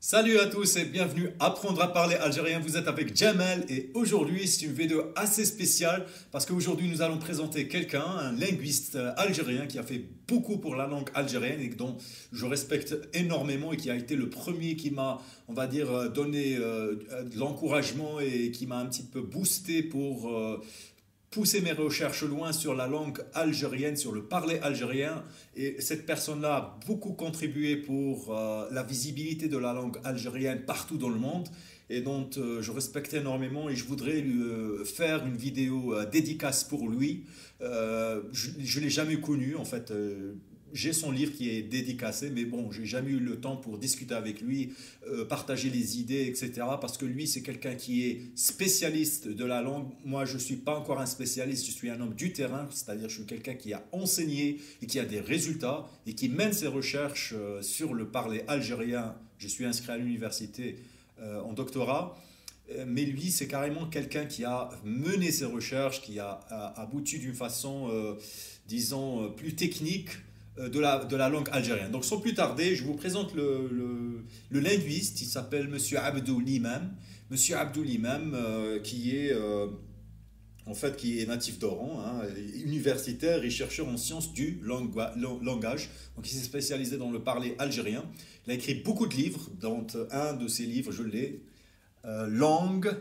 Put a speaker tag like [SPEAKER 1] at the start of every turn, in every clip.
[SPEAKER 1] Salut à tous et bienvenue à Apprendre à parler algérien. Vous êtes avec Jamel et aujourd'hui c'est une vidéo assez spéciale parce qu'aujourd'hui nous allons présenter quelqu'un, un linguiste algérien qui a fait beaucoup pour la langue algérienne et dont je respecte énormément et qui a été le premier qui m'a, on va dire, donné de l'encouragement et qui m'a un petit peu boosté pour pousser mes recherches loin sur la langue algérienne, sur le parler algérien. Et cette personne-là a beaucoup contribué pour la visibilité de la langue algérienne partout dans le monde. Et dont je respecte énormément et je voudrais lui faire une vidéo dédicace pour lui. Je ne l'ai jamais connu en fait. J'ai son livre qui est dédicacé, mais bon, j'ai jamais eu le temps pour discuter avec lui, partager les idées, etc. Parce que lui, c'est quelqu'un qui est spécialiste de la langue. Moi, je ne suis pas encore un spécialiste, je suis un homme du terrain, c'est-à-dire je suis quelqu'un qui a enseigné et qui a des résultats et qui mène ses recherches sur le parler algérien. Je suis inscrit à l'université en doctorat. Mais lui, c'est carrément quelqu'un qui a mené ses recherches, qui a abouti d'une façon, disons, plus technique de la langue algérienne. Donc sans plus tarder, je vous présente le linguiste, il s'appelle Monsieur Abdou Limam. Monsieur Abdou Limam, qui est natif d'Oran, hein, universitaire et chercheur en sciences du langage. Donc il s'est spécialisé dans le parler algérien. Il a écrit beaucoup de livres, dont un de ses livres, je l'ai, Langue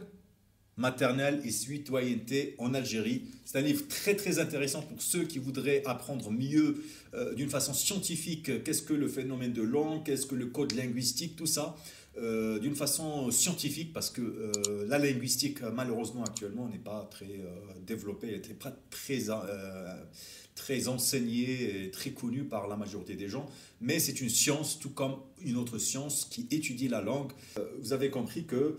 [SPEAKER 1] maternelle et citoyenneté en Algérie. C'est un livre très très intéressant pour ceux qui voudraient apprendre mieux d'une façon scientifique qu'est-ce que le phénomène de langue, qu'est-ce que le code linguistique, tout ça, d'une façon scientifique parce que la linguistique malheureusement actuellement n'est pas très développée, elle n'est pas très enseignée et très connue par la majorité des gens, mais c'est une science tout comme une autre science qui étudie la langue. Vous avez compris que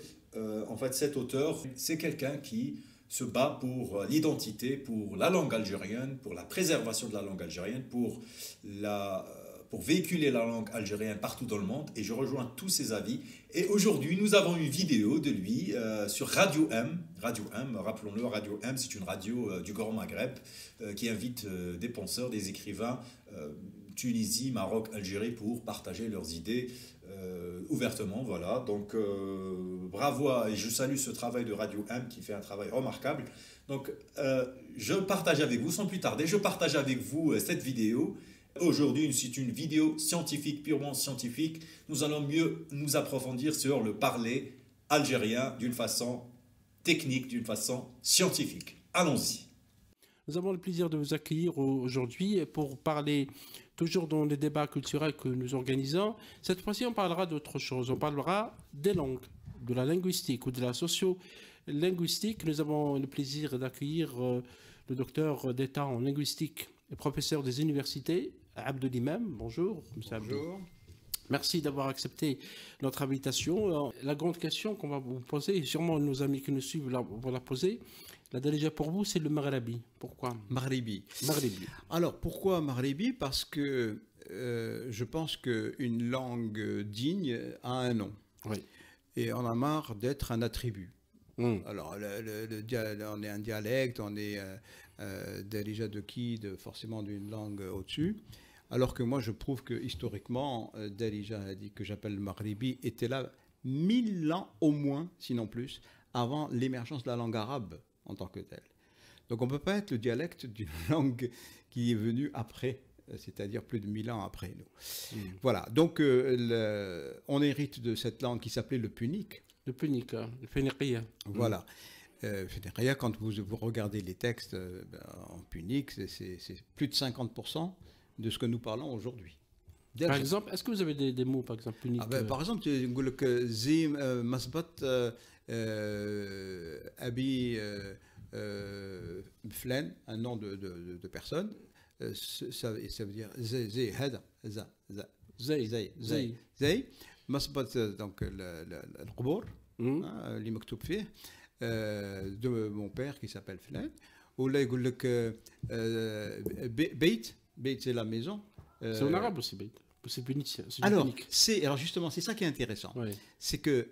[SPEAKER 1] en fait, cet auteur, c'est quelqu'un qui se bat pour l'identité, pour la langue algérienne, pour la préservation de la langue algérienne, pour véhiculer la langue algérienne partout dans le monde. Et je rejoins tous ses avis. Et aujourd'hui, nous avons une vidéo de lui sur Radio M. Radio M, rappelons-le, Radio M, c'est une radio du Grand Maghreb qui invite des penseurs, des écrivains, Tunisie, Maroc, Algérie, pour partager leurs idées ouvertement, voilà. Donc bravo et je salue ce travail de Radio M qui fait un travail remarquable. Donc je partage avec vous, sans plus tarder, je partage avec vous cette vidéo. Aujourd'hui, c'est une vidéo scientifique, purement scientifique. Nous allons mieux nous approfondir sur le parler algérien d'une façon technique, d'une façon scientifique. Allons-y.
[SPEAKER 2] Nous avons le plaisir de vous accueillir aujourd'hui pour parler, toujours dans les débats culturels que nous organisons. Cette fois-ci, on parlera d'autre chose. On parlera des langues, de la linguistique ou de la socio-linguistique. Nous avons le plaisir d'accueillir le docteur d'État en linguistique et professeur des universités, Abdou Limam. Bonjour, monsieur Abdou.
[SPEAKER 3] Bonjour.
[SPEAKER 2] Merci d'avoir accepté notre invitation. La grande question qu'on va vous poser, et sûrement nos amis qui nous suivent vont la poser, là déjà pour vous, c'est le maghrabi. Pourquoi
[SPEAKER 3] Maghribi.
[SPEAKER 2] Maghribi.
[SPEAKER 3] Alors, pourquoi Maghribi? Parce que je pense qu'une langue digne a un nom.
[SPEAKER 2] Oui.
[SPEAKER 3] Et on a marre d'être un attribut. Alors, on est un dialecte, on est déjà de qui, forcément d'une langue au-dessus. Alors que moi, je prouve que historiquement, Darija a dit que j'appelle le Maghribi était là 1000 ans au moins, sinon plus, avant l'émergence de la langue arabe en tant que telle. Donc on ne peut pas être le dialecte d'une langue qui est venue après, c'est-à-dire plus de 1000 ans après nous. Voilà, donc on hérite de cette langue qui s'appelait le punique.
[SPEAKER 2] Le punique, le féniqiya.
[SPEAKER 3] Voilà. Féniqiya, quand vous regardez les textes en punique, c'est plus de 50% de ce que nous parlons aujourd'hui.
[SPEAKER 2] Par exemple, est-ce que vous avez des mots, par exemple, puniques
[SPEAKER 3] par exemple, Zim Masbat Abi Flan, un nom de personne, ça veut dire Zay, Hada, Zay, Masbat, donc le Qbour, li maktoub fih, de mon père qui s'appelle Flan, ou là, il dit Beit, c'est la maison.
[SPEAKER 2] C'est en arabe aussi, Beit. C'est punique.
[SPEAKER 3] Alors justement, c'est ça qui est intéressant.
[SPEAKER 2] Oui.
[SPEAKER 3] C'est que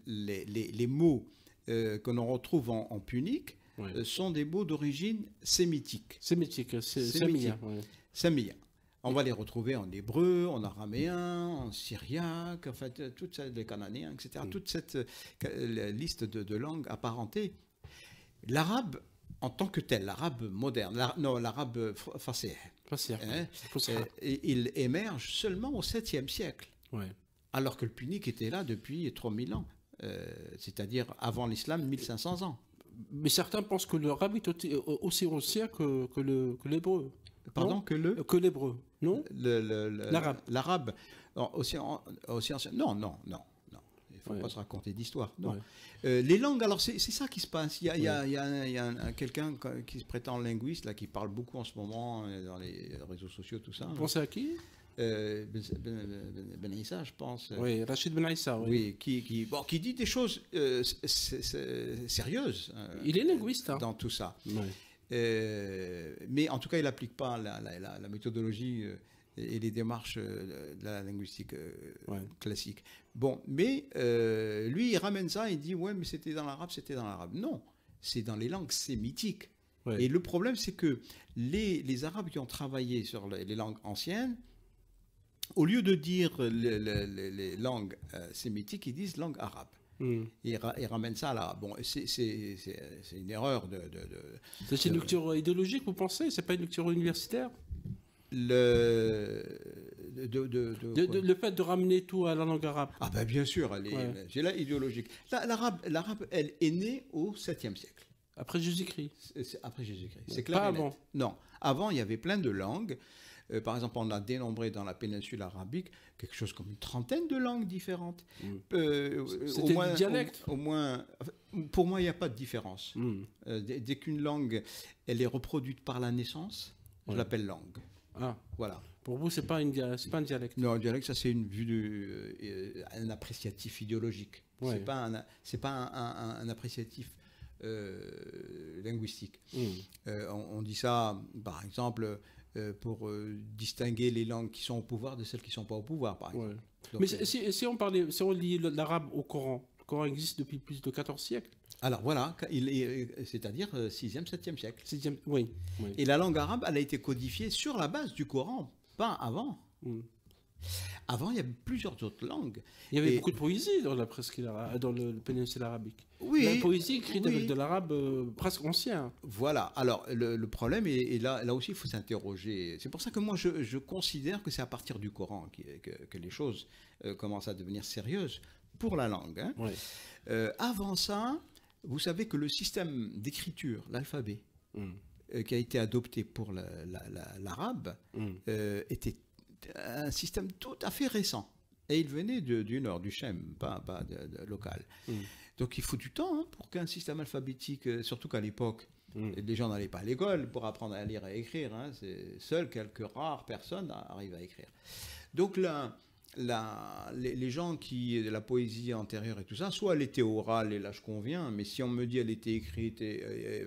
[SPEAKER 3] les mots que l'on retrouve en punique sont des mots d'origine sémitique.
[SPEAKER 2] Sémitique, c'est Samia.
[SPEAKER 3] Samia. On va les retrouver en hébreu, en araméen, en syriaque, en fait, toutes les cananéens, etc. Toute cette liste de langues apparentées. L'arabe, en tant que tel, l'arabe moderne, l'arabe fasih, il émerge seulement au 7e siècle. Ouais. Alors que le punique était là depuis 3000 ans, c'est-à-dire avant l'islam, 1500 ans.
[SPEAKER 2] Mais certains pensent que l'arabe est aussi ancien que l'hébreu.
[SPEAKER 3] Pardon, que
[SPEAKER 2] l'hébreu, non?
[SPEAKER 3] L'arabe. L'arabe, aussi ancien. Non. Il ne faut pas se raconter d'histoire. Non. Ouais. Les langues, alors c'est ça qui se passe. Il y a quelqu'un qui se prétend linguiste, là, qui parle beaucoup en ce moment dans les réseaux sociaux, tout ça.
[SPEAKER 2] Vous pensez à qui?
[SPEAKER 3] Ben Issa, je pense.
[SPEAKER 2] Oui, Rachid Ben Issa.
[SPEAKER 3] Oui, qui dit des choses sérieuses.
[SPEAKER 2] Il est linguiste.
[SPEAKER 3] Dans tout ça.
[SPEAKER 2] Ouais.
[SPEAKER 3] Mais en tout cas, il n'applique pas la méthodologie et les démarches de la linguistique classique. Bon, mais lui, il ramène ça, il dit, ouais, mais c'était dans l'arabe. Non, c'est dans les langues sémitiques. Ouais. Et le problème, c'est que les Arabes qui ont travaillé sur les langues anciennes, au lieu de dire les langues sémitiques, ils disent langue arabe. Et ramènent ça là. Bon, c'est une erreur
[SPEAKER 2] C'est une lecture idéologique, vous pensez? C'est pas une lecture universitaire?
[SPEAKER 3] Le
[SPEAKER 2] fait de ramener tout à la langue arabe.
[SPEAKER 3] Ah ben bien sûr, j'ai là idéologique. L'arabe, elle est née au 7e siècle.
[SPEAKER 2] Après Jésus-Christ.
[SPEAKER 3] Après Jésus-Christ. C'est clair.
[SPEAKER 2] Pas avant.
[SPEAKER 3] Non. Avant, il y avait plein de langues. Par exemple, on a dénombré dans la péninsule arabique quelque chose comme une trentaine de langues différentes.
[SPEAKER 2] C'était des dialectes.
[SPEAKER 3] Au moins, pour moi, il n'y a pas de différence. Dès qu'une langue, elle est reproduite par la naissance, je l'appelle langue.
[SPEAKER 2] Ah,
[SPEAKER 3] voilà.
[SPEAKER 2] Pour vous, c'est pas un dialecte.
[SPEAKER 3] Non, un dialecte, ça c'est une vue, un appréciatif idéologique. Ouais. C'est pas un appréciatif linguistique. On dit ça, par exemple. Pour distinguer les langues qui sont au pouvoir de celles qui ne sont pas au pouvoir, par exemple.
[SPEAKER 2] Donc, mais si on lie l'arabe au Coran, le Coran existe depuis plus de 14 siècles.
[SPEAKER 3] Alors voilà, c'est-à-dire 6e, 7e siècle.
[SPEAKER 2] 6e, oui.
[SPEAKER 3] Et la langue arabe, elle a été codifiée sur la base du Coran, pas avant. Avant, il y avait plusieurs autres langues.
[SPEAKER 2] Il y avait beaucoup de poésie dans la presqu'île dans le péninsule arabique.
[SPEAKER 3] Oui.
[SPEAKER 2] La poésie écrite avec de l'arabe presque ancien.
[SPEAKER 3] Voilà. Alors, le problème, et là aussi, il faut s'interroger. C'est pour ça que moi, je considère que c'est à partir du Coran que les choses commencent à devenir sérieuses pour la langue. Hein.
[SPEAKER 2] Oui.
[SPEAKER 3] Avant ça, vous savez que le système d'écriture, l'alphabet, qui a été adopté pour l'arabe, était un système tout à fait récent. Et il venait du nord, du Chem, pas local. Donc il faut du temps pour qu'un système alphabétique, surtout qu'à l'époque, les gens n'allaient pas à l'école pour apprendre à lire et à écrire. Hein. Seules quelques rares personnes arrivent à écrire. Donc là, les gens qui, la poésie antérieure et tout ça, soit elle était orale et là je conviens, mais si on me dit elle était écrite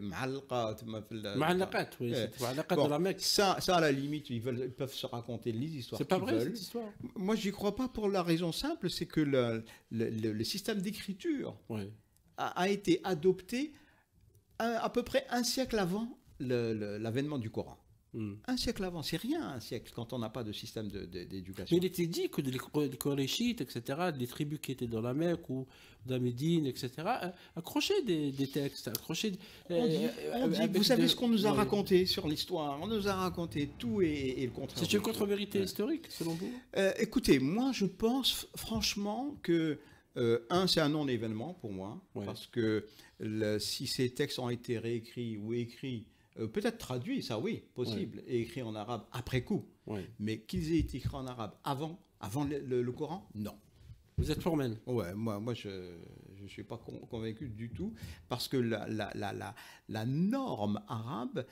[SPEAKER 3] ma'alqat,
[SPEAKER 2] oui, de la Mecque.
[SPEAKER 3] Ça à la limite, ils peuvent se raconter les histoires qu'ils veulent. C'est pas vrai cette histoire. Moi j'y crois pas pour la raison simple, c'est que le système d'écriture a été adopté à peu près un siècle avant l'avènement du Coran. Un siècle avant, c'est rien un siècle quand on n'a pas de système d'éducation.
[SPEAKER 2] Mais il était dit que les Korachites, etc., des tribus qui étaient dans la Mecque ou dans la Médine, etc., accrochaient des textes,
[SPEAKER 3] on dit, vous savez ce qu'on nous a raconté sur l'histoire? On nous a raconté tout et le contraire.
[SPEAKER 2] C'est une contre-vérité historique, selon vous?
[SPEAKER 3] Écoutez, moi je pense franchement que c'est un non-événement pour moi, parce que si ces textes ont été réécrits ou écrits, peut-être traduits, ça oui, possible, et écrits en arabe après coup. Mais qu'ils aient été écrits en arabe avant le Coran, non.
[SPEAKER 2] Vous êtes formel?
[SPEAKER 3] Ouais, moi je ne suis pas convaincu du tout, parce que la norme arabe,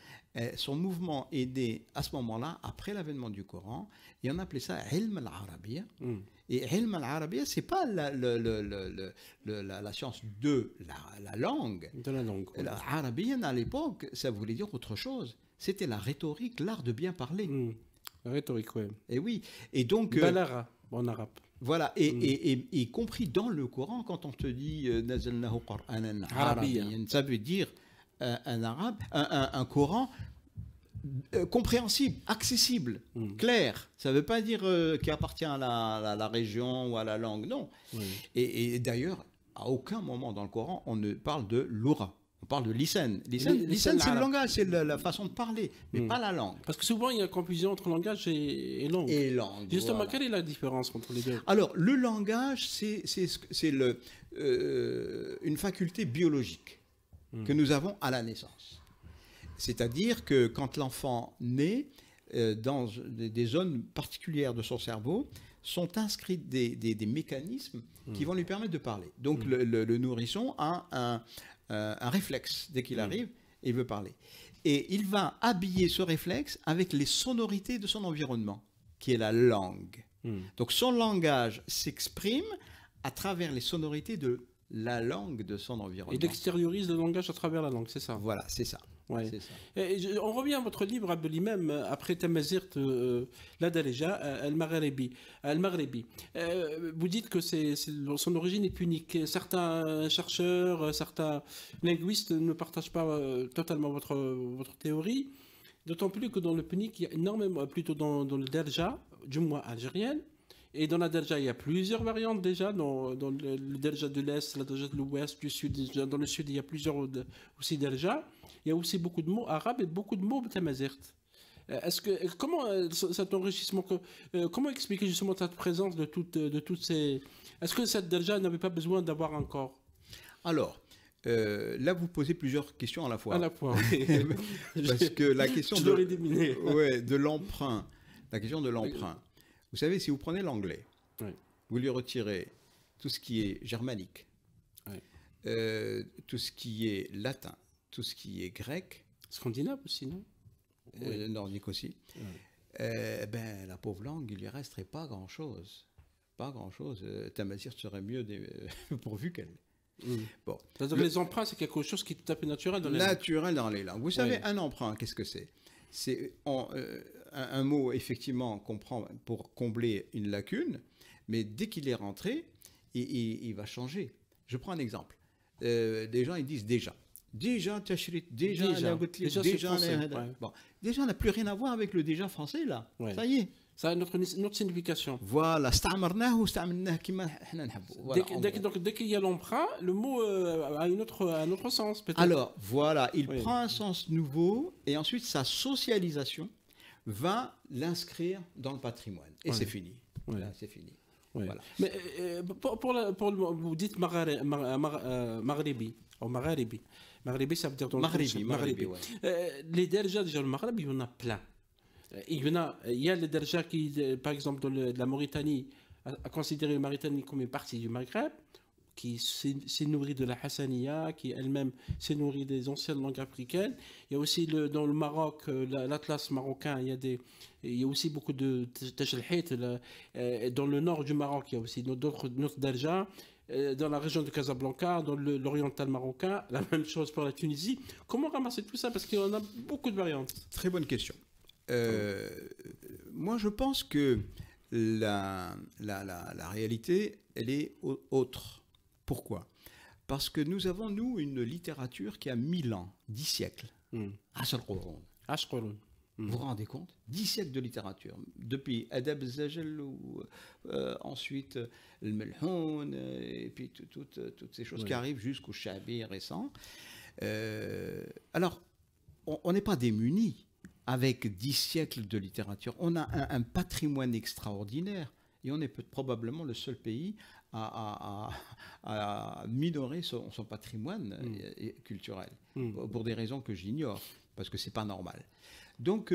[SPEAKER 3] son mouvement est né à ce moment-là, après l'avènement du Coran, et on appelait ça ilm al-arabiyya. Et ilm al-arabiyya, ce n'est pas la science de la langue.
[SPEAKER 2] De la langue.
[SPEAKER 3] L'arabiyya, à l'époque, ça voulait dire autre chose. C'était la rhétorique, l'art de bien parler.
[SPEAKER 2] La rhétorique, oui.
[SPEAKER 3] Et oui. Et donc.
[SPEAKER 2] Balara, en arabe.
[SPEAKER 3] Voilà, et compris dans le Coran, quand on te dit Nazalnahu Qur'anan Arabiyyan, ça veut dire un arabe, un Coran compréhensible, accessible, clair. Ça ne veut pas dire qu'il appartient à la région ou à la langue, non. Et d'ailleurs, à aucun moment dans le Coran, on ne parle de l'oura. On parle de lisan. Lisan, c'est le langage, c'est la façon de parler, mais pas la langue.
[SPEAKER 2] Parce que souvent, il y a confusion entre langage et langue.
[SPEAKER 3] Et langue.
[SPEAKER 2] Justement,
[SPEAKER 3] voilà.
[SPEAKER 2] quelle est la différence entre les deux?
[SPEAKER 3] Alors, le langage, c'est une faculté biologique que nous avons à la naissance. C'est-à-dire que quand l'enfant naît, dans des zones particulières de son cerveau, sont inscrits des mécanismes qui vont lui permettre de parler. Donc, le nourrisson a un réflexe dès qu'il arrive et il veut parler. Et il va habiller ce réflexe avec les sonorités de son environnement, qui est la langue. Donc son langage s'exprime à travers les sonorités de la langue de son environnement.
[SPEAKER 2] Il extériorise le langage à travers la langue, c'est ça?
[SPEAKER 3] Voilà, c'est ça.
[SPEAKER 2] Ouais.
[SPEAKER 3] C'est ça.
[SPEAKER 2] On revient à votre livre, Abdelimam, après Tamazirt, la Darija, Al-Maghribi. Vous dites que son origine est punique. Certains chercheurs, certains linguistes ne partagent pas totalement votre théorie, d'autant plus que dans le punique, il y a énormément, plutôt dans le Darja, du moins algérienne, et dans la Darja, il y a plusieurs variantes déjà, dans le Darja de l'Est, la Darja de l'Ouest, du Sud. Dans le Sud, il y a plusieurs aussi Darja. Il y a aussi beaucoup de mots arabes et beaucoup de mots tamazirt. Comment cet enrichissement, comment expliquer justement cette présence de toutes ces... Est-ce que cette Darja n'avait pas besoin d'avoir un corps?
[SPEAKER 3] Alors, là, vous posez plusieurs questions à la fois.
[SPEAKER 2] À la fois, oui.
[SPEAKER 3] Parce que la question
[SPEAKER 2] de
[SPEAKER 3] l'emprunt, la question de l'emprunt. Vous savez, si vous prenez l'anglais, vous lui retirez tout ce qui est germanique, tout ce qui est latin, tout ce qui est grec.
[SPEAKER 2] Scandinave aussi, non?
[SPEAKER 3] Nordique aussi. Ben, la pauvre langue, il lui resterait pas grand-chose. Pas grand-chose. Tamazirt serait mieux pourvu qu'elle.
[SPEAKER 2] Bon. Les emprunts, c'est quelque chose qui est tout à fait naturel dans les langues.
[SPEAKER 3] Naturel dans les langues. Vous savez, un emprunt, qu'est-ce que c'est? C'est un mot, effectivement, qu'on prend pour combler une lacune, mais dès qu'il est rentré, il va changer. Je prends un exemple. Des gens, ils disent déjà. Déjà, déjà, bon, déjà, on n'a plus rien à voir avec le déjà français, là. Ça y est.
[SPEAKER 2] Ça a notre signification.
[SPEAKER 3] Voilà.
[SPEAKER 2] Dès qu'il y a l'emprunt, le mot a un autre sens, peut-être.
[SPEAKER 3] Alors, voilà, il prend un sens nouveau et ensuite sa socialisation va l'inscrire dans le patrimoine. Et c'est fini. Là, c'est fini. Voilà.
[SPEAKER 2] Mais vous dites maghribi, ou magharibi. Maghribi, ça veut dire dans
[SPEAKER 3] Maghribi,
[SPEAKER 2] les Darja, déjà le Maghreb, il y en a plein. Il y a les Darja qui, par exemple, dans la Mauritanie, a considéré la Mauritanie comme une partie du Maghreb, qui s'est nourrie de la Hassaniya, qui elle-même s'est nourrie des anciennes langues africaines. Il y a aussi dans le Maroc, l'Atlas marocain, il y a aussi beaucoup de Tajlhit. Dans le nord du Maroc, il y a aussi d'autres Darja. Dans la région de Casablanca, dans l'oriental marocain, la même chose pour la Tunisie. Comment ramasser tout ça? Parce qu'il y en a beaucoup de variantes.
[SPEAKER 3] Très bonne question. Moi, je pense que la réalité, elle est autre. Pourquoi? Parce que nous avons, nous, une littérature qui a 1000 ans, 10 siècles. Vous vous rendez compte? 10 siècles de littérature. Depuis Adab al-Zajal, ensuite le Melhoun, et puis toutes ces choses qui arrivent jusqu'au Chabi récent. Alors, on n'est pas démunis avec 10 siècles de littérature. On a un patrimoine extraordinaire et on est probablement le seul pays à minorer son patrimoine culturel pour des raisons que j'ignore, parce que c'est pas normal. Donc,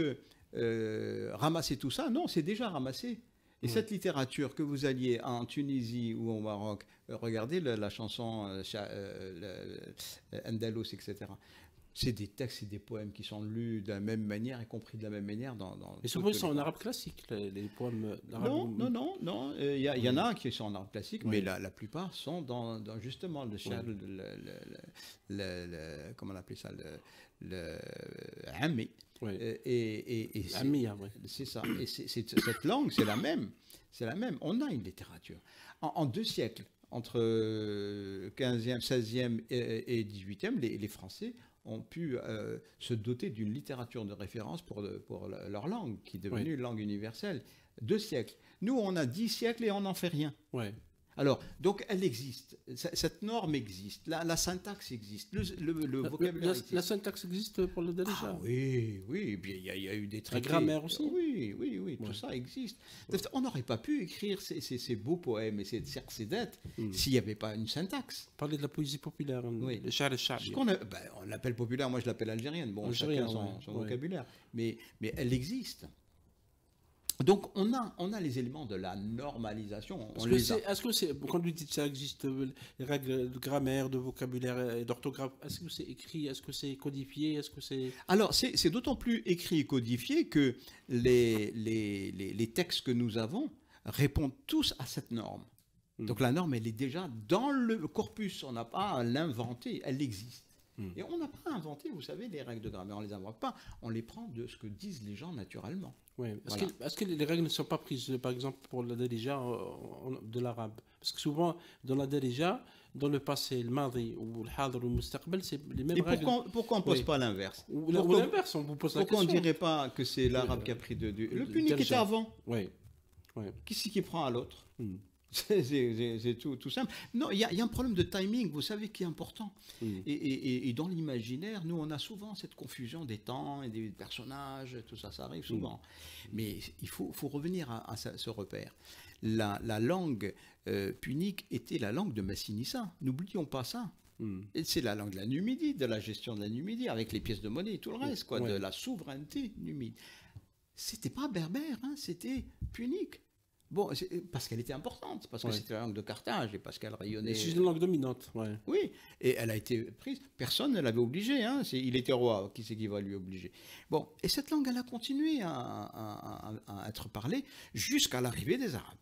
[SPEAKER 3] ramasser tout ça, non, c'est déjà ramassé. Et cette littérature, que vous alliez en Tunisie ou au Maroc, regardez la chanson Andalous, etc. C'est des textes et des poèmes qui sont lus de la même manière et compris de la même manière.
[SPEAKER 2] Et souvent, ils sont en arabe classique, les poèmes d'arabe.
[SPEAKER 3] Non. Il y en a qui sont en arabe classique, mais la plupart sont dans justement le char, comment on appelle ça, le Ami. C'est ça. Et cette langue, c'est la même. C'est la même. On a une littérature. En 2 siècles, entre 15e, 16e et 18e, les Français ont pu se doter d'une littérature de référence pour leur langue, qui est devenue une langue universelle. 2 siècles. Nous, on a 10 siècles et on n'en fait rien.
[SPEAKER 2] Ouais.
[SPEAKER 3] Alors, donc, elle existe. Cette norme existe. La syntaxe existe. Le vocabulaire existe.
[SPEAKER 2] La syntaxe existe pour le Darija.
[SPEAKER 3] Ah oui, oui. Et puis, il y a eu des traités.
[SPEAKER 2] La grammaire aussi.
[SPEAKER 3] Oui. Tout ça existe. On n'aurait pas pu écrire ces beaux poèmes et ces dettes s'il n'y avait pas une syntaxe.
[SPEAKER 2] Parler de la poésie populaire. Le char al-shabi.
[SPEAKER 3] On l'appelle populaire, moi je l'appelle algérienne. Bon, chacun son vocabulaire. Mais elle existe. Donc, on a les éléments de la normalisation.
[SPEAKER 2] Est-ce que c'est, quand vous dites que ça existe, les règles de grammaire, de vocabulaire et d'orthographe, est-ce que c'est écrit, est-ce que c'est codifié, est-ce que c'est...
[SPEAKER 3] Alors, c'est d'autant plus écrit et codifié que les textes que nous avons répondent tous à cette norme. Donc, la norme, elle est déjà dans le corpus. On n'a pas à l'inventer, elle existe. Et on n'a pas inventé, vous savez, les règles de grammaire, on ne les invente pas, on les prend de ce que disent les gens naturellement.
[SPEAKER 2] Oui. Est-ce que les règles ne sont pas prises, par exemple, pour la Darija de l'arabe? Parce que souvent, dans la Darija, dans le passé, le madi ou le hadr ou le mustaqbal, c'est les mêmes règles.
[SPEAKER 3] Pourquoi on ne pose pas l'inverse?
[SPEAKER 2] Ou l'inverse, on vous pose la question.
[SPEAKER 3] Pourquoi on ne dirait pas que c'est l'arabe qui a pris le punique était avant.
[SPEAKER 2] Oui.
[SPEAKER 3] Qui c'est qui prend à l'autre? C'est tout simple. Non, il y a un problème de timing, vous savez, qui est important. Et dans l'imaginaire, nous, on a souvent cette confusion des temps et des personnages, tout ça, ça arrive souvent. Mais il faut revenir à ce repère. La langue punique était la langue de Massinissa. N'oublions pas ça. Et c'est la langue de la Numidie, de la gestion de la Numidie, avec les pièces de monnaie et tout le reste, de la souveraineté numide. C'était pas berbère, c'était punique. Bon, parce qu'elle était importante, parce que c'était la langue de Carthage et parce qu'elle rayonnait.
[SPEAKER 2] C'est une langue dominante,
[SPEAKER 3] Oui, et elle a été prise. Personne ne l'avait obligée. Il était roi, qui c'est qui va lui obliger? Bon, et cette langue, elle a continué à être parlée jusqu'à l'arrivée des Arabes.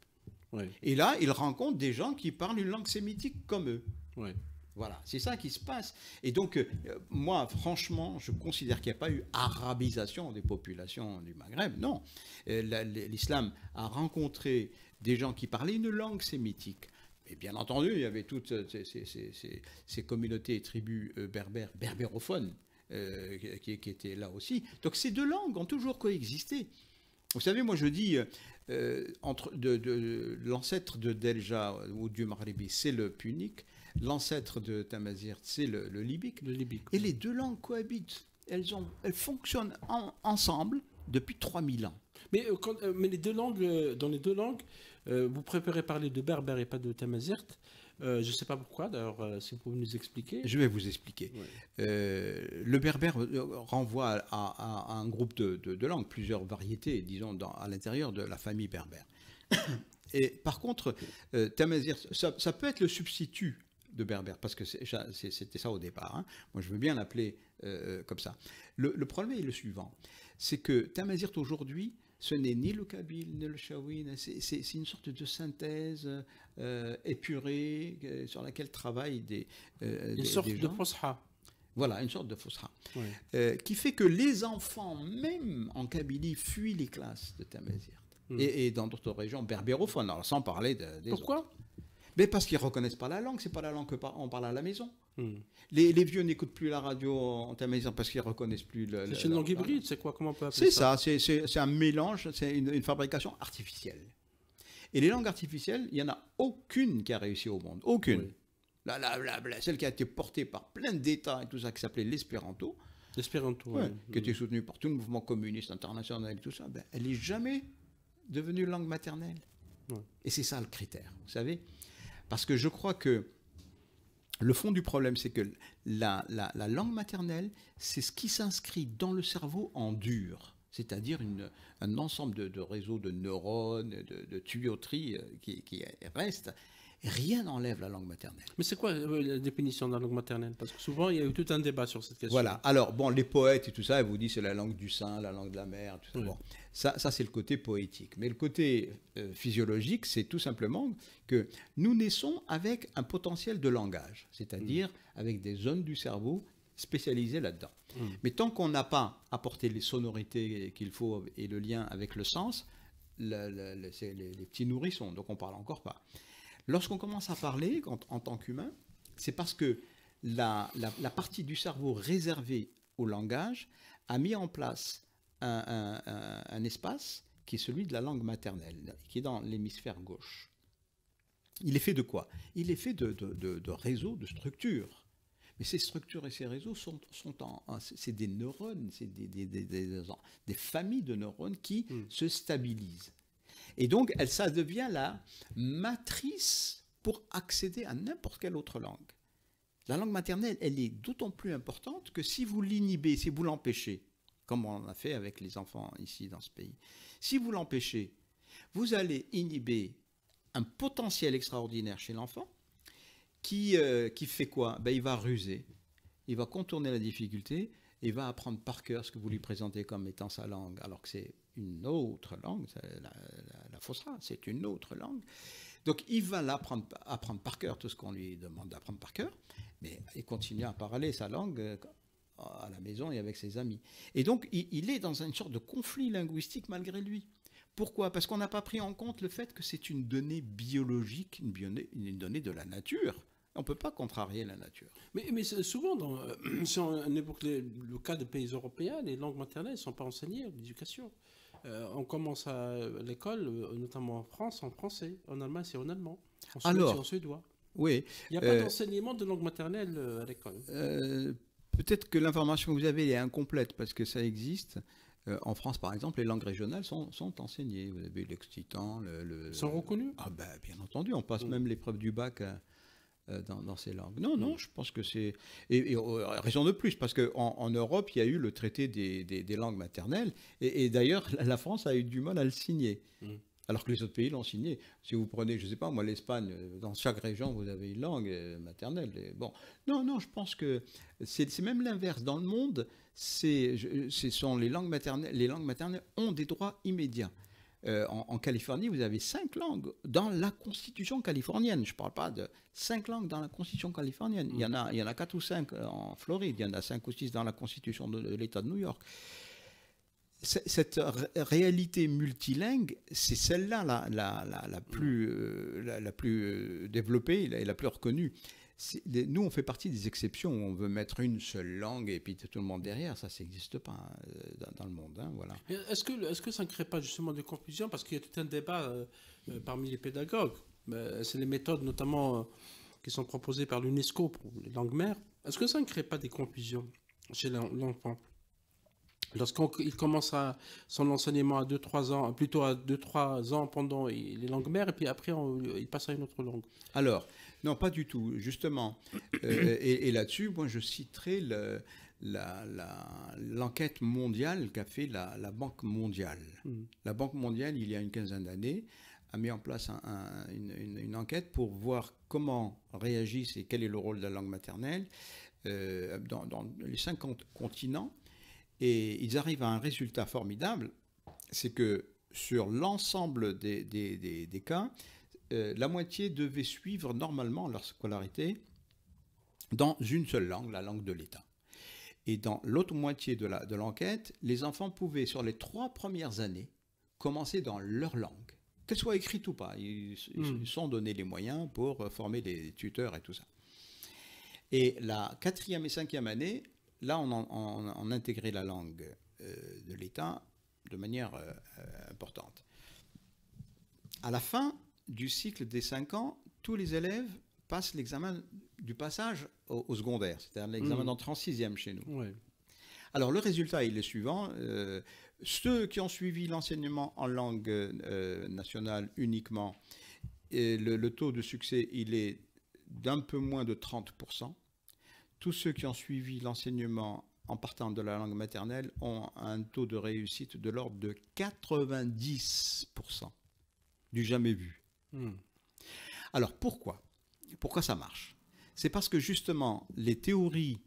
[SPEAKER 3] Et là, ils rencontrent des gens qui parlent une langue sémitique comme eux. Voilà, c'est ça qui se passe. Et donc, moi, franchement, je considère qu'il n'y a pas eu arabisation des populations du Maghreb. Non, l'islam a rencontré des gens qui parlaient une langue sémitique. Et bien entendu, il y avait toutes ces communautés et tribus berbérophones qui étaient là aussi. Donc, ces 2 langues ont toujours coexisté. Vous savez, moi, je dis, l'ancêtre de Delja ou du Maghribi, c'est le punique. L'ancêtre de Tamazirt, c'est le libique. Et les 2 langues cohabitent. Elles fonctionnent ensemble depuis 3000 ans.
[SPEAKER 2] Mais les 2 langues, dans les 2 langues, vous préférez parler de berbère et pas de Tamazirt. Je ne sais pas pourquoi, d'ailleurs, si vous pouvez nous expliquer.
[SPEAKER 3] Je vais vous expliquer. Le berbère renvoie à un groupe de langues, plusieurs variétés, disons, à l'intérieur de la famille berbère. Et par contre, Tamazirt, ça peut être le substitut de berbère, parce que c'était ça au départ. Moi, je veux bien l'appeler comme ça. Le problème est le suivant, c'est que Tamazirt aujourd'hui, ce n'est ni le kabyle, ni le shawin, c'est une sorte de synthèse épurée sur laquelle travaillent
[SPEAKER 2] une sorte de fosha.
[SPEAKER 3] Voilà, une sorte de fosha. Qui fait que les enfants, même en Kabylie, fuient les classes de Tamazirt. Et dans d'autres régions berbérophones, alors sans parler des
[SPEAKER 2] Pourquoi
[SPEAKER 3] autres. Mais parce qu'ils ne reconnaissent pas la langue, c'est pas la langue qu'on parle à la maison. Les vieux n'écoutent plus la radio en Tamazirt parce qu'ils ne reconnaissent plus le...
[SPEAKER 2] C'est une langue hybride, c'est quoi? Comment on peut appeler ça?
[SPEAKER 3] C'est un mélange, c'est une fabrication artificielle. Et les langues artificielles, il n'y en a aucune qui a réussi au monde. Aucune. Celle qui a été portée par plein d'États et tout ça, qui s'appelait l'espéranto.
[SPEAKER 2] L'espéranto,
[SPEAKER 3] qui était soutenue par tout le mouvement communiste international et tout ça, elle n'est jamais devenue langue maternelle. Et c'est ça le critère, vous savez. Parce que je crois que le fond du problème, c'est que la langue maternelle, c'est ce qui s'inscrit dans le cerveau en dur, c'est-à-dire un ensemble de réseaux de neurones, de tuyauteries qui restent. Rien n'enlève la langue maternelle.
[SPEAKER 2] Mais c'est quoi la définition de la langue maternelle? Parce que souvent, il y a eu tout un débat sur cette question.
[SPEAKER 3] Voilà. Alors, bon, les poètes et tout ça, ils vous disent c'est la langue du sein, la langue de la mer, tout ça. Bon, ça c'est le côté poétique. Mais le côté physiologique, c'est tout simplement que nous naissons avec un potentiel de langage, c'est-à-dire avec des zones du cerveau spécialisées là-dedans. Mais tant qu'on n'a pas apporté les sonorités qu'il faut et le lien avec le sens, c'est les petits nourrissons, donc on ne parle encore pas. Lorsqu'on commence à parler en tant qu'humain, c'est parce que la partie du cerveau réservée au langage a mis en place un espace qui est celui de la langue maternelle, qui est dans l'hémisphère gauche. Il est fait de quoi? Il est fait de réseaux, de structures. Mais ces structures et ces réseaux c'est des neurones, c'est des familles de neurones qui se stabilisent. Et donc, ça devient la matrice pour accéder à n'importe quelle autre langue. La langue maternelle, elle est d'autant plus importante que si vous l'inhibez, si vous l'empêchez, comme on a fait avec les enfants ici dans ce pays, si vous l'empêchez, vous allez inhiber un potentiel extraordinaire chez l'enfant qui fait quoi? Il va ruser, il va contourner la difficulté, et il va apprendre par cœur ce que vous lui présentez comme étant sa langue, alors que c'est une autre langue, la Fosra, c'est une autre langue. Donc il va apprendre par cœur tout ce qu'on lui demande d'apprendre par cœur, mais il continue à parler sa langue à la maison et avec ses amis. Et donc il est dans une sorte de conflit linguistique malgré lui. Pourquoi? Parce qu'on n'a pas pris en compte le fait que c'est une donnée biologique, une donnée de la nature. On ne peut pas contrarier la nature.
[SPEAKER 2] Mais souvent, si on évoque le cas des pays européens, les langues maternelles ne sont pas enseignées à l'éducation. On commence à l'école, notamment en France, en français. En Allemagne, c'est en allemand. En Suède, c'est en suédois.
[SPEAKER 3] Oui.
[SPEAKER 2] Il n'y a pas d'enseignement de langue maternelle à l'école.
[SPEAKER 3] Peut-être que l'information que vous avez est incomplète, parce que ça existe. En France, par exemple, les langues régionales sont enseignées. Vous avez l'occitan,
[SPEAKER 2] sont reconnus?
[SPEAKER 3] Ah ben, bien entendu, on passe même l'épreuve du bac dans ces langues. Non, je pense que c'est... Et raison de plus, parce qu'en Europe, il y a eu le traité des langues maternelles, et d'ailleurs, la France a eu du mal à le signer. Alors que les autres pays l'ont signé. Si vous prenez, je ne sais pas, moi, l'Espagne, dans chaque région, vous avez une langue maternelle. Bon, non, je pense que c'est même l'inverse. Dans le monde, les langues maternelles ont des droits immédiats. En Californie, vous avez 5 langues dans la Constitution californienne. Je ne parle pas de 5 langues dans la Constitution californienne. Il y en a 4 ou 5 en Floride. Il y en a 5 ou 6 dans la Constitution de l'État de New York. Cette réalité multilingue, c'est celle-là la plus développée et la plus reconnue. Nous, on fait partie des exceptions. On veut mettre une seule langue et puis tout le monde derrière. Ça n'existe pas dans le monde. Voilà.
[SPEAKER 2] Est-ce que ça ne crée pas justement de confusion? Parce qu'il y a tout un débat parmi les pédagogues. C'est les méthodes notamment qui sont proposées par l'UNESCO pour les langues mères. Est-ce que ça ne crée pas des confusions chez l'enfant? Lorsqu'il commence son enseignement à 2-3 ans, plutôt à 2-3 ans pendant les langues mères, et puis après il passe à une autre langue.
[SPEAKER 3] Alors, non, pas du tout, justement. Et là-dessus, moi je citerai l'enquête mondiale qu'a fait la Banque mondiale. La Banque mondiale, il y a une quinzaine d'années, a mis en place une enquête pour voir comment réagissent et quel est le rôle de la langue maternelle dans les 50 continents. Et ils arrivent à un résultat formidable, c'est que sur l'ensemble des cas, la moitié devait suivre normalement leur scolarité dans une seule langue, la langue de l'État. Et dans l'autre moitié de l'enquête, les enfants pouvaient, sur les 3 premières années, commencer dans leur langue, qu'elle soit écrite ou pas. Ils sont donnés les moyens pour former les tuteurs et tout ça. Et la 4e et 5e année, là, on intégrait la langue de l'État de manière importante. À la fin du cycle des 5 ans, tous les élèves passent l'examen du passage au secondaire, c'est-à-dire l'examen d'entrée en 6e chez nous.
[SPEAKER 2] Ouais.
[SPEAKER 3] Alors, le résultat est le suivant. Ceux qui ont suivi l'enseignement en langue nationale uniquement, le taux de succès, il est d'un peu moins de 30%. Tous ceux qui ont suivi l'enseignement en partant de la langue maternelle ont un taux de réussite de l'ordre de 90%. Du jamais vu. Alors pourquoi ça marche? C'est parce que justement, les théories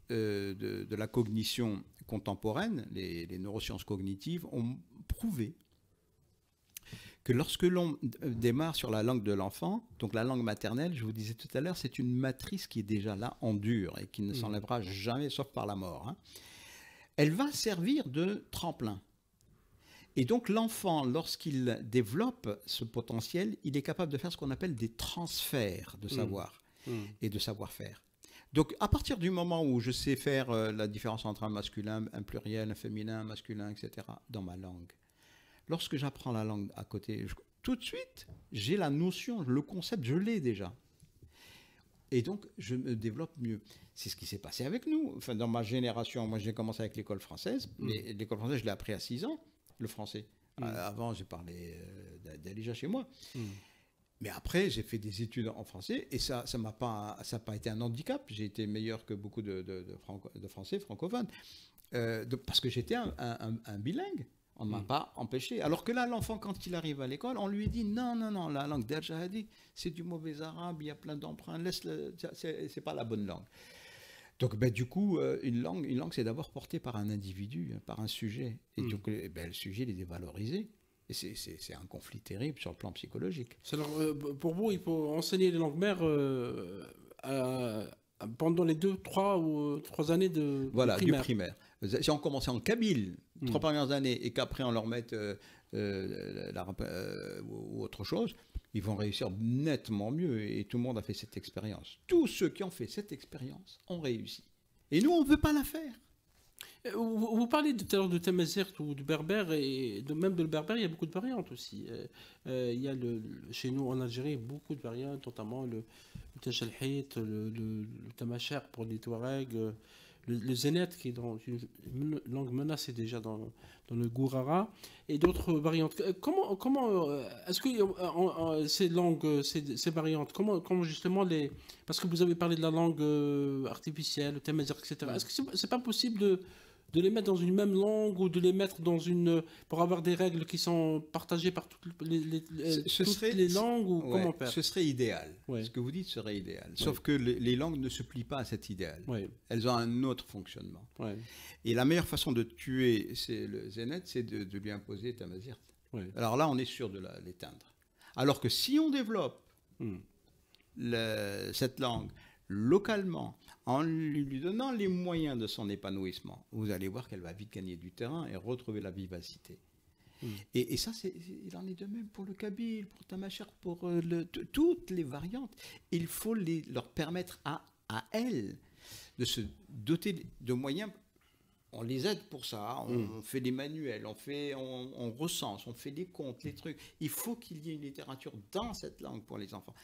[SPEAKER 3] de la cognition contemporaine, les neurosciences cognitives, ont prouvé que lorsque l'on démarre sur la langue de l'enfant, donc la langue maternelle, je vous disais tout à l'heure, c'est une matrice qui est déjà là en dur et qui ne s'enlèvera jamais sauf par la mort. Elle va servir de tremplin. Et donc l'enfant, lorsqu'il développe ce potentiel, il est capable de faire ce qu'on appelle des transferts de savoir et de savoir-faire. Donc, à partir du moment où je sais faire la différence entre un masculin, un pluriel, un féminin, un masculin, etc., dans ma langue, lorsque j'apprends la langue à côté, tout de suite, j'ai la notion, le concept, je l'ai déjà. Et donc, je me développe mieux. C'est ce qui s'est passé avec nous. Enfin, dans ma génération, moi, j'ai commencé avec l'école française. L'école française, je l'ai appris à 6 ans, le français. Avant, j'ai parlé déjà chez moi. Mais après, j'ai fait des études en français et ça n'a pas été un handicap. J'ai été meilleur que beaucoup de Français francophones parce que j'étais un bilingue. On ne m'a pas empêché. Alors que là, l'enfant, quand il arrive à l'école, on lui dit non, la langue d'Al-Jahadi, c'est du mauvais arabe, il y a plein d'emprunts, c'est pas la bonne langue. Donc, du coup, une langue, c'est d'abord portée par un individu, par un sujet. Et donc, le sujet, il est dévalorisé. Et c'est un conflit terrible sur le plan psychologique.
[SPEAKER 2] Alors, pour vous, il faut enseigner les langues mères pendant les 3 années de
[SPEAKER 3] voilà,
[SPEAKER 2] primaire.
[SPEAKER 3] Du primaire. Si on commençait en kabyle, 3 premières années, et qu'après on leur mette ou autre chose, ils vont réussir nettement mieux. Et tout le monde a fait cette expérience. Tous ceux qui ont fait cette expérience ont réussi. Et nous, on ne veut pas la faire.
[SPEAKER 2] Vous parlez tout à l'heure de tamazirt ou de berbère, et même de le berbère, il y a beaucoup de variantes aussi. Il y a chez nous en Algérie beaucoup de variantes, notamment le tajalhit, le tamacher pour les Touaregs, le zénet qui est dans une langue menacée déjà dans le gourara, et d'autres variantes. Comment est-ce que ces langues, ces variantes, comment justement parce que vous avez parlé de la langue artificielle, le tamazirt, etc. Est-ce que c'est pas possible de les mettre dans une même langue ou de les mettre pour avoir des règles qui sont partagées par toutes les langues ou comment faire?
[SPEAKER 3] Ce serait idéal. Ouais. Ce que vous dites serait idéal. Sauf que les langues ne se plient pas à cet idéal. Ouais. Elles ont un autre fonctionnement. Ouais. Et la meilleure façon de tuer le zénet, c'est de lui imposer tamazirt. Ouais. Alors là, on est sûr de l'éteindre. Alors que si on développe cette langue localement, en lui donnant les moyens de son épanouissement, vous allez voir qu'elle va vite gagner du terrain et retrouver la vivacité. Et ça, il en est de même pour le kabyle, pour tamacher, pour toutes les variantes. Il faut leur permettre à elles de se doter de moyens. On les aide pour ça, on fait des manuels, on recense, on fait des comptes, les trucs. Il faut qu'il y ait une littérature dans cette langue pour les enfants.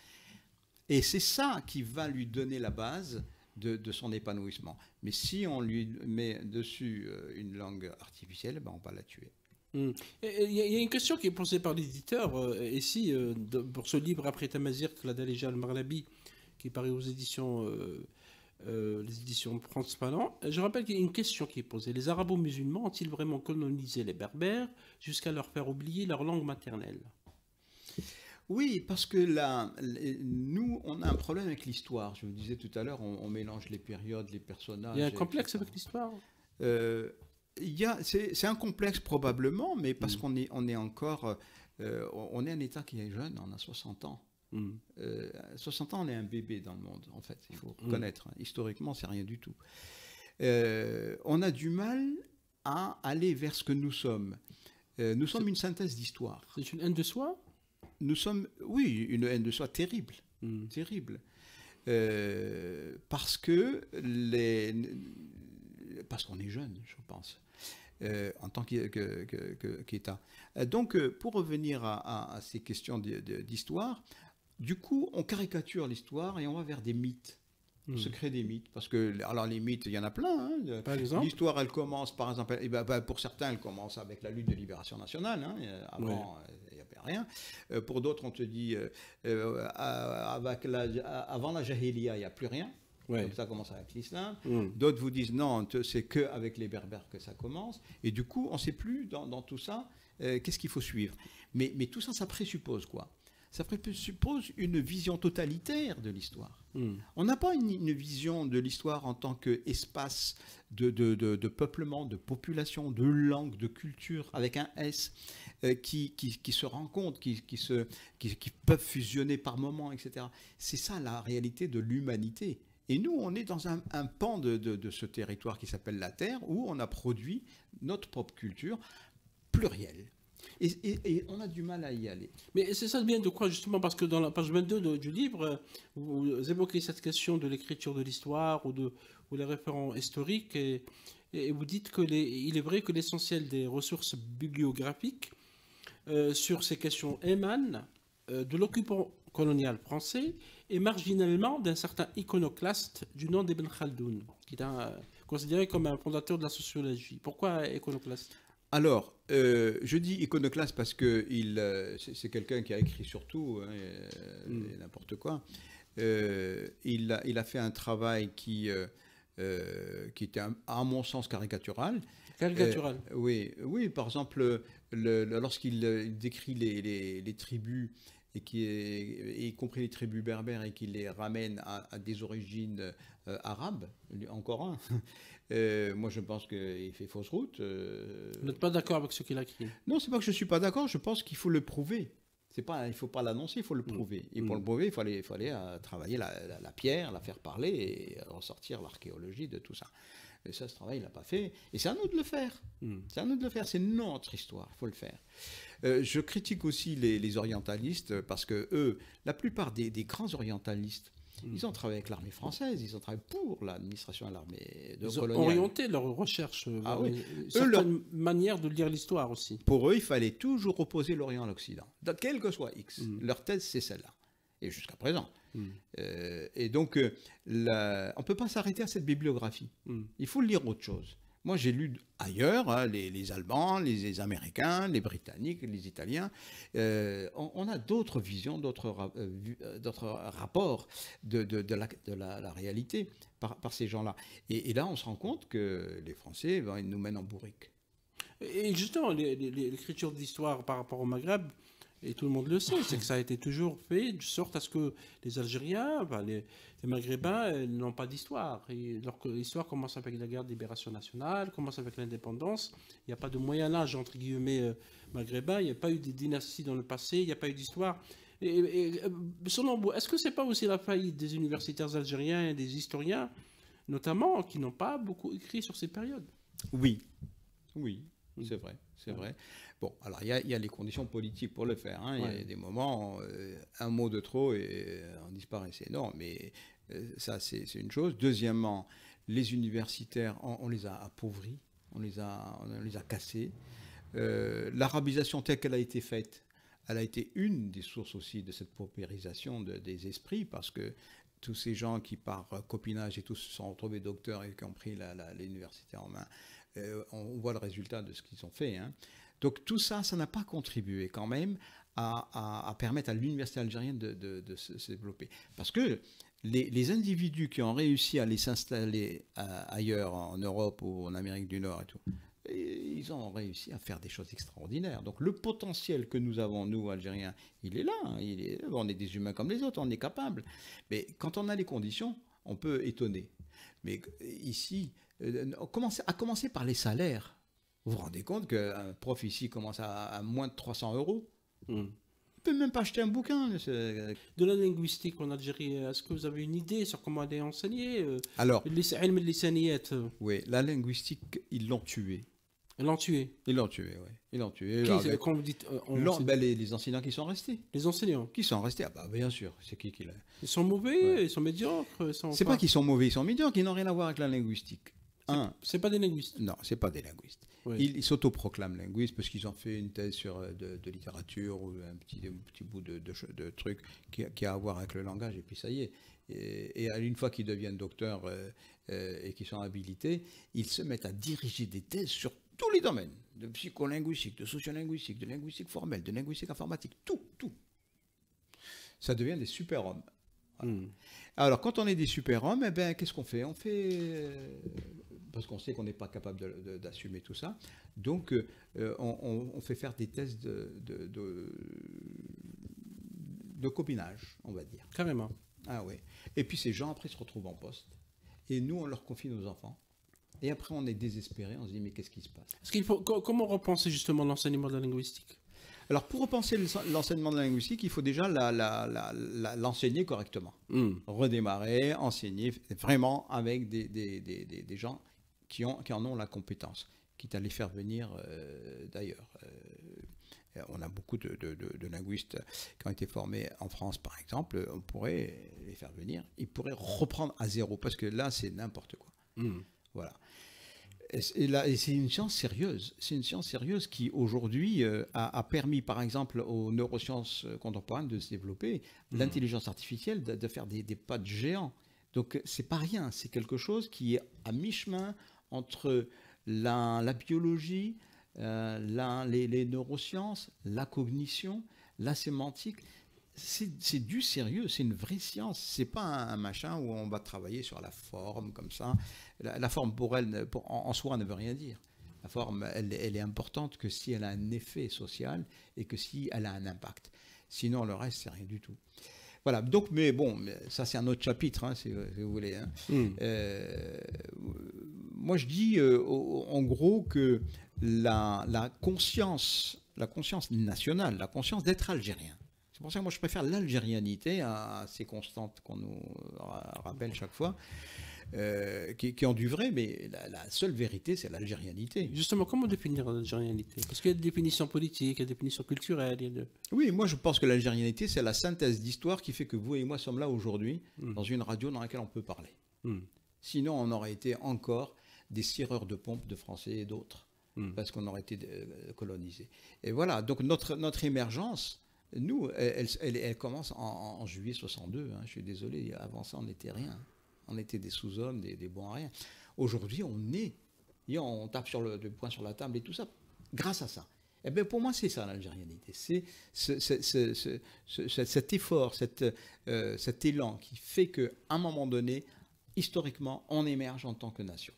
[SPEAKER 3] Et c'est ça qui va lui donner la base de son épanouissement. Mais si on lui met dessus une langue artificielle, on va la tuer.
[SPEAKER 2] Il y a une question qui est posée par l'éditeur ici, pour ce livre Après Tamazirt, la Dalija al-Marlabi, qui paraît aux éditions, les éditions Transparent. Je rappelle qu'il y a une question qui est posée. Les arabo-musulmans ont-ils vraiment colonisé les berbères jusqu'à leur faire oublier leur langue maternelle ?
[SPEAKER 3] Oui, parce que nous, on a un problème avec l'histoire. Je vous disais tout à l'heure, on mélange les périodes, les personnages.
[SPEAKER 2] Il y a un complexe avec l'histoire.
[SPEAKER 3] C'est un complexe probablement, mais parce qu'on est encore... on est un État qui est jeune, on a 60 ans. 60 ans, on est un bébé dans le monde, en fait. Il faut reconnaître. Historiquement, c'est rien du tout. On a du mal à aller vers ce que nous sommes. Nous sommes une synthèse d'histoire.
[SPEAKER 2] C'est une haine de soi ?
[SPEAKER 3] Nous sommes, oui, une haine de soi terrible, terrible, parce qu'on est jeune, je pense, en tant qu'État. Donc, pour revenir à ces questions d'histoire, du coup, on caricature l'histoire et on va vers des mythes. On se crée des mythes, parce que alors les mythes, il y en a plein. Hein. Par exemple, l'histoire, elle commence, par exemple, pour certains, elle commence avec la lutte de libération nationale. Hein. Avant, il n'y avait rien. Pour d'autres, on te dit, avant la Jahiliya, il n'y a plus rien. Ouais. Donc ça commence avec l'islam. D'autres vous disent non, c'est qu'avec les Berbères que ça commence. Et du coup, on ne sait plus dans tout ça qu'est-ce qu'il faut suivre. Mais tout ça, ça présuppose quoi ? Ça présuppose une vision totalitaire de l'histoire. On n'a pas une vision de l'histoire en tant qu'espace de peuplement, de population, de langue, de culture, avec un S, qui se rencontrent, qui peuvent fusionner par moments, etc. C'est ça la réalité de l'humanité. Et nous, on est dans un pan de ce territoire qui s'appelle la Terre, où on a produit notre propre culture plurielle. Et on a du mal à y aller.
[SPEAKER 2] Mais c'est ça bien de quoi, justement, parce que dans la page 22 du livre, vous évoquez cette question de l'écriture de l'histoire ou les référents historiques, et vous dites il est vrai que l'essentiel des ressources bibliographiques sur ces questions émane de l'occupant colonial français et marginalement d'un certain iconoclaste du nom d'Ibn Khaldoun, qui est considéré comme un fondateur de la sociologie. Pourquoi iconoclaste?
[SPEAKER 3] Alors, je dis iconoclaste parce que c'est quelqu'un qui a écrit sur tout, hein, et n'importe quoi. Il a fait un travail qui était, à mon sens, caricatural.
[SPEAKER 2] Caricatural.
[SPEAKER 3] Oui, par exemple, lorsqu'il décrit les tribus, y compris les tribus berbères, et qu'il les ramène à des origines arabes, encore un. Moi, je pense qu'il fait fausse route.
[SPEAKER 2] Vous n'êtes pas d'accord avec ce qu'il a écrit?
[SPEAKER 3] Non, c'est pas que je suis pas d'accord. Je pense qu'il faut le prouver. Il ne faut pas l'annoncer, il faut le prouver. Et pour le prouver, il faut aller travailler la pierre, la faire parler et ressortir l'archéologie de tout ça. Et ça, ce travail, il l'a pas fait. Et c'est à nous de le faire. C'est à nous de le faire. C'est notre histoire. Il faut le faire. Je critique aussi les orientalistes parce que eux, la plupart des grands orientalistes, ils ont travaillé avec l'armée française, ils ont travaillé pour l'administration de l'armée
[SPEAKER 2] coloniale. Ils
[SPEAKER 3] ont
[SPEAKER 2] orienté leur recherche vers une certaine manière de lire l'histoire aussi.
[SPEAKER 3] Pour eux, il fallait toujours opposer l'Orient à l'Occident, quel que soit X. Leur thèse, c'est celle-là. Et jusqu'à présent. Et donc, on ne peut pas s'arrêter à cette bibliographie. Il faut lire autre chose. Moi, j'ai lu ailleurs, hein, les Allemands, les Américains, les Britanniques, les Italiens. On a d'autres visions, d'autres rapports de la réalité par ces gens-là. Et là, on se rend compte que les Français, ils nous mènent en bourrique.
[SPEAKER 2] Et justement, l'écriture de l'histoire par rapport au Maghreb, et tout le monde le sait, c'est que ça a été toujours fait de sorte à ce que les Algériens, les Maghrébins n'ont pas d'histoire. L'histoire commence avec la guerre de libération nationale, commence avec l'indépendance. Il n'y a pas de Moyen-Âge, entre guillemets, maghrébin. Il n'y a pas eu de dynastie dans le passé, il n'y a pas eu d'histoire. Et selon vous, est-ce que ce n'est pas aussi la faillite des universitaires algériens et des historiens, notamment, qui n'ont pas beaucoup écrit sur ces périodes?
[SPEAKER 3] Oui, c'est vrai, c'est vrai. Bon, alors il y a les conditions politiques pour le faire. Hein. Il y a des moments, un mot de trop et on disparaissait. Non, mais ça, c'est une chose. Deuxièmement, les universitaires, on les a appauvris, on les a cassés. L'arabisation telle qu'elle a été faite, elle a été une des sources aussi de cette paupérisation des esprits, parce que tous ces gens qui, par copinage et tous, se sont retrouvés docteurs et qui ont pris l'université en main, on voit le résultat de ce qu'ils ont fait. Hein. Donc tout ça, ça n'a pas contribué quand même à permettre à l'université algérienne de se développer. Parce que les individus qui ont réussi à aller s'installer ailleurs, en Europe ou en Amérique du Nord et tout, ils ont réussi à faire des choses extraordinaires. Donc le potentiel que nous avons, nous, Algériens, il est là. Hein, on est des humains comme les autres, on est capables. Mais quand on a les conditions, on peut étonner. Mais ici, à commencer par les salaires. Vous vous rendez compte qu'un prof ici commence à moins de 300 €? Il ne peut même pas acheter un bouquin.
[SPEAKER 2] De la linguistique en Algérie, est-ce que vous avez une idée sur comment elle est enseignée?
[SPEAKER 3] Alors,
[SPEAKER 2] oui,
[SPEAKER 3] la linguistique, ils l'ont tuée.
[SPEAKER 2] Ils l'ont tuée?
[SPEAKER 3] Ils l'ont tuée, oui. Ils l'ont tuée.
[SPEAKER 2] Quand vous dites,
[SPEAKER 3] les enseignants qui sont restés.
[SPEAKER 2] Les enseignants
[SPEAKER 3] qui sont restés? Ah bah bien sûr, c'est qui l'a.
[SPEAKER 2] Ils sont mauvais, ils sont médiocres.
[SPEAKER 3] C'est pas qu'ils sont mauvais, ils sont médiocres, ils n'ont rien à voir avec la linguistique.
[SPEAKER 2] C'est pas des linguistes.
[SPEAKER 3] Non, c'est pas des linguistes. Oui. Ils s'autoproclament linguistes parce qu'ils ont fait une thèse sur de littérature ou un petit bout de truc qui a à voir avec le langage, et puis ça y est. Et une fois qu'ils deviennent docteurs et qu'ils sont habilités, ils se mettent à diriger des thèses sur tous les domaines, de psycholinguistique, de sociolinguistique, de linguistique formelle, de linguistique informatique, tout. Ça devient des super-hommes. Voilà. Alors, quand on est des super-hommes, eh ben, qu'est-ce qu'on fait? On fait... parce qu'on sait qu'on n'est pas capable d'assumer tout ça. Donc, on fait faire des tests de copinage, on va dire.
[SPEAKER 2] Carrément.
[SPEAKER 3] Ah oui. Et puis, ces gens, après, se retrouvent en poste. Et nous, on leur confie nos enfants. Et après, on est désespéré. On se dit, mais qu'est-ce qui se passe?
[SPEAKER 2] Comment repenser justement l'enseignement de la linguistique?
[SPEAKER 3] Alors, pour repenser l'enseignement de la linguistique, il faut déjà l'enseigner correctement. Redémarrer, enseigner vraiment avec des gens qui en ont la compétence, quitte à les faire venir d'ailleurs. On a beaucoup de linguistes qui ont été formés en France, par exemple. On pourrait les faire venir. Ils pourraient reprendre à zéro, parce que là, c'est n'importe quoi. Voilà. Et c'est une science sérieuse. C'est une science sérieuse qui, aujourd'hui, a permis, par exemple, aux neurosciences contemporaines de se développer, l'intelligence artificielle de faire des pas de géant. Donc, c'est pas rien. C'est quelque chose qui est à mi-chemin entre la biologie, les neurosciences, la cognition, la sémantique. C'est du sérieux, c'est une vraie science. C'est pas un machin où on va travailler sur la forme comme ça. La forme pour elle, en soi, ne veut rien dire. La forme, elle est importante que si elle a un effet social et que si elle a un impact. Sinon, le reste, c'est rien du tout. Voilà. Donc, mais bon, ça c'est un autre chapitre, hein, si vous voulez. Hein. Moi, je dis en gros que la conscience nationale, la conscience d'être algérien. C'est pour ça que moi je préfère l'algérianité à ces constantes qu'on nous rappelle chaque fois, qui ont du vrai, mais la seule vérité c'est l'algérianité.
[SPEAKER 2] Justement, comment définir l'algérianité? Parce qu'il y a des définitions politiques, il y a des définitions culturelles.
[SPEAKER 3] Oui, moi je pense que l'algérianité c'est la synthèse d'histoire qui fait que vous et moi sommes là aujourd'hui dans une radio dans laquelle on peut parler. Sinon on aurait été encore des cireurs de pompe de Français et d'autres, parce qu'on aurait été colonisés. Et voilà, donc notre émergence, nous, elle commence en juillet 62. Hein, je suis désolé, avant ça, on n'était rien. On était des sous-hommes, des bons à rien. Aujourd'hui, on tape du poing sur la table et tout ça, grâce à ça. Eh bien, pour moi, c'est ça l'algérianité. C'est cet effort, cet élan qui fait qu'à un moment donné, historiquement, on émerge en tant que nation.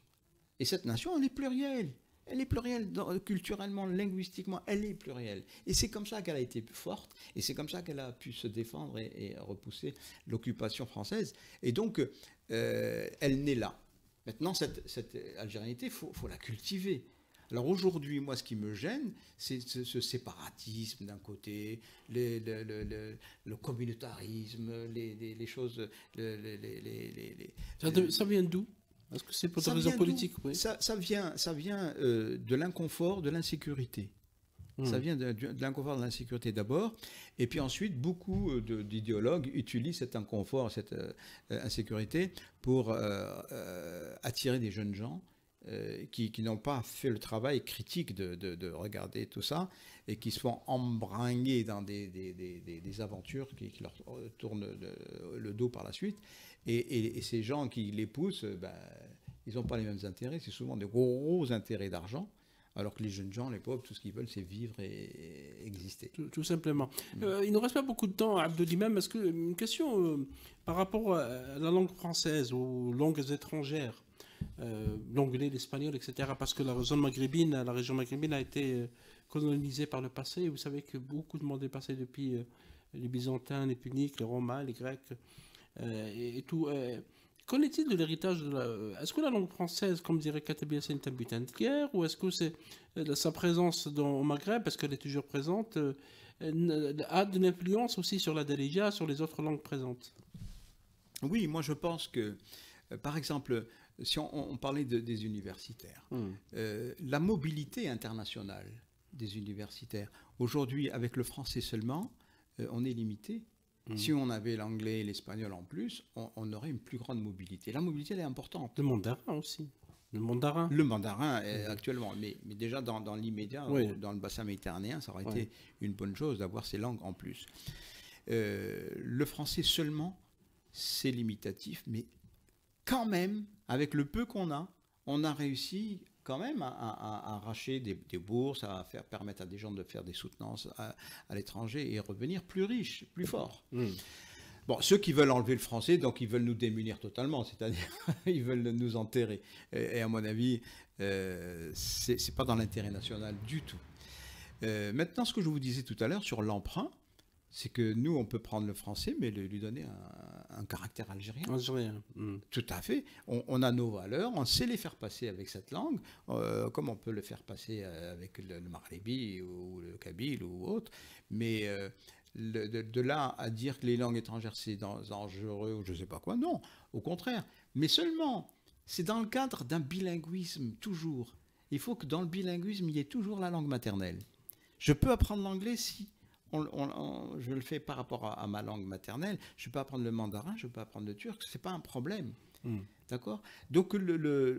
[SPEAKER 3] Et cette nation, elle est plurielle. Elle est plurielle, culturellement, linguistiquement, elle est plurielle. Et c'est comme ça qu'elle a été plus forte, et c'est comme ça qu'elle a pu se défendre et repousser l'occupation française. Et donc, elle naît là. Maintenant, cette algérianité, il faut la cultiver. Alors aujourd'hui, moi, ce qui me gêne, c'est ce séparatisme d'un côté, le communautarisme, les choses...
[SPEAKER 2] Ça vient d'où? Est-ce que c'est pour des raisons politiques? Oui.
[SPEAKER 3] Ça vient de l'inconfort, de l'insécurité. Ça vient de l'inconfort, de l'insécurité d'abord. Et puis ensuite, beaucoup d'idéologues utilisent cet inconfort, cette insécurité pour attirer des jeunes gens qui n'ont pas fait le travail critique de regarder tout ça et qui se font embringuer dans des aventures qui leur tournent le dos par la suite. Et ces gens qui les poussent, ils n'ont pas les mêmes intérêts. C'est souvent des gros intérêts d'argent, alors que les jeunes gens, les pauvres, tout ce qu'ils veulent, c'est vivre et exister.
[SPEAKER 2] Tout simplement. Il ne nous reste pas beaucoup de temps, Abdelimam. Est-ce que une question par rapport à la langue française, aux langues étrangères, l'anglais, l'espagnol, etc. Parce que la région maghrébine a été colonisée par le passé. Vous savez que beaucoup de monde est passé depuis les Byzantins, les Puniques, les Romains, les Grecs et tout. Qu'en est-il de l'héritage Est-ce que la langue française, comme dirait Katabi, c'est un butin de guerre, ou est-ce que c'est sa présence au Maghreb, parce qu'elle est toujours présente, a de l'influence aussi sur la Darija, sur les autres langues présentes?
[SPEAKER 3] Oui, moi je pense que, par exemple, si on parlait des universitaires, la mobilité internationale des universitaires, aujourd'hui, avec le français seulement, on est limité. Si on avait l'anglais et l'espagnol en plus, on aurait une plus grande mobilité. La mobilité, elle est importante.
[SPEAKER 2] Le mandarin aussi. Le mandarin.
[SPEAKER 3] Le mandarin, actuellement. Mais déjà, dans l'immédiat, dans le bassin méditerranéen, ça aurait été une bonne chose d'avoir ces langues en plus. Le français seulement, c'est limitatif. Mais quand même, avec le peu qu'on a, on a réussi quand même à arracher des bourses, à permettre à des gens de faire des soutenances à l'étranger et revenir plus riches, plus forts. Bon, ceux qui veulent enlever le français, donc ils veulent nous démunir totalement, c'est-à-dire ils veulent nous enterrer. Et à mon avis, c'est pas dans l'intérêt national du tout. Maintenant, ce que je vous disais tout à l'heure sur l'emprunt, c'est que nous, on peut prendre le français, mais lui donner un caractère algérien.
[SPEAKER 2] Algérien.
[SPEAKER 3] Tout à fait. On a nos valeurs, on sait les faire passer avec cette langue, comme on peut le faire passer avec le maghrébi ou le kabyle ou autre. Mais de là à dire que les langues étrangères, c'est dangereux ou je ne sais pas quoi, non. Au contraire. Mais seulement, c'est dans le cadre d'un bilinguisme, toujours. Il faut que dans le bilinguisme, il y ait toujours la langue maternelle. Je peux apprendre l'anglais si je le fais par rapport à ma langue maternelle. Je peux apprendre le mandarin, je peux apprendre le turc, c'est pas un problème. D'accord? Donc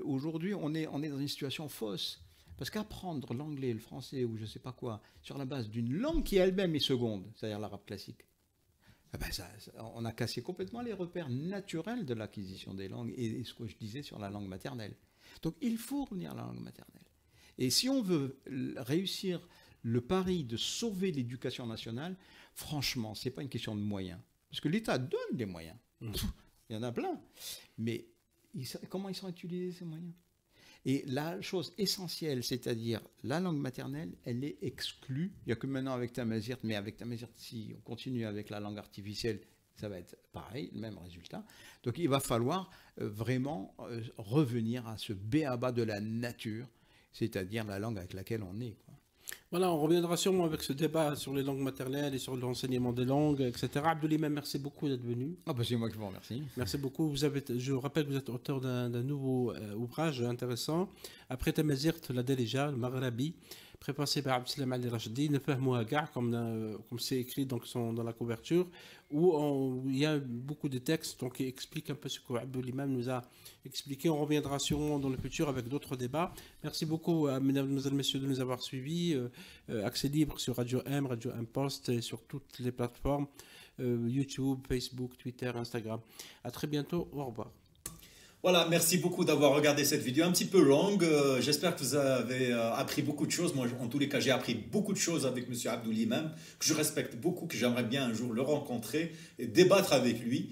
[SPEAKER 3] aujourd'hui, on est dans une situation fausse. Parce qu'apprendre l'anglais, le français ou je ne sais pas quoi, sur la base d'une langue qui elle-même est seconde, c'est-à-dire l'arabe classique, on a cassé complètement les repères naturels de l'acquisition des langues et ce que je disais sur la langue maternelle. Donc il faut revenir à la langue maternelle. Et si on veut réussir le pari de sauver l'éducation nationale, franchement, ce n'est pas une question de moyens. Parce que l'État donne des moyens. Il y en a plein. Mais comment ils sont utilisés, ces moyens? Et la chose essentielle, c'est-à-dire la langue maternelle, elle est exclue. Il n'y a que maintenant avec Tamazight, mais avec Tamazight, si on continue avec la langue artificielle, ça va être pareil, le même résultat. Donc il va falloir vraiment revenir à ce b.a.-ba de la nature, c'est-à-dire la langue avec laquelle on est, quoi.
[SPEAKER 2] Voilà, on reviendra sûrement avec ce débat sur les langues maternelles et sur l'enseignement des langues, etc. Abdoulimam, merci beaucoup d'être venu.
[SPEAKER 3] C'est moi qui vous remercie.
[SPEAKER 2] Merci beaucoup. Je rappelle que vous êtes auteur d'un nouveau ouvrage intéressant. Après Tamazight, la Delija, le Maghrabi, préfacé par Abdeslam Ali Rachdi, comme c'est écrit donc, dans la couverture, où il y a beaucoup de textes qui expliquent un peu ce que Abdoulimam nous a expliqué. On reviendra sûrement dans le futur avec d'autres débats. Merci beaucoup, mesdames, messieurs, de nous avoir suivis. Accès libre sur Radio M, Radio Impost et sur toutes les plateformes, YouTube, Facebook, Twitter, Instagram. À très bientôt. Au revoir.
[SPEAKER 1] Voilà, merci beaucoup d'avoir regardé cette vidéo un petit peu longue. J'espère que vous avez appris beaucoup de choses. Moi, en tous les cas, j'ai appris beaucoup de choses avec M. Abdoulimam, que je respecte beaucoup, que j'aimerais bien un jour le rencontrer et débattre avec lui.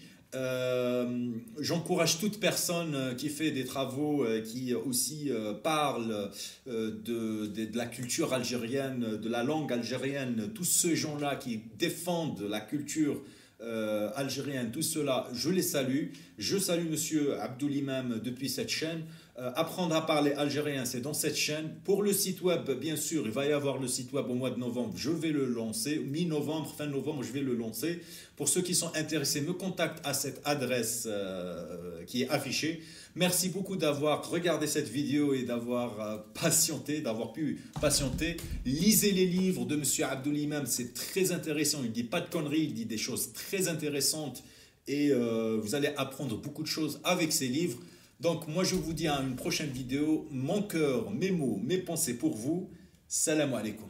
[SPEAKER 1] J'encourage toute personne qui fait des travaux, qui aussi parle de la culture algérienne, de la langue algérienne, tous ces gens-là qui défendent la culture algérienne, tout cela, je les salue. Je salue Monsieur Abdoulimam depuis cette chaîne. Apprendre à parler algérien, c'est dans cette chaîne. Pour le site web, bien sûr, il va y avoir le site web au mois de novembre. Je vais le lancer. Mi-novembre, fin novembre, je vais le lancer. Pour ceux qui sont intéressés, me contactent à cette adresse qui est affichée. Merci beaucoup d'avoir regardé cette vidéo et d'avoir patienté, d'avoir pu patienter. Lisez les livres de Monsieur Abdoulimam, c'est très intéressant. Il ne dit pas de conneries, il dit des choses très intéressantes. Et vous allez apprendre beaucoup de choses avec ces livres. Donc moi je vous dis à une prochaine vidéo, mon cœur, mes mots, mes pensées pour vous. Salam alaikum.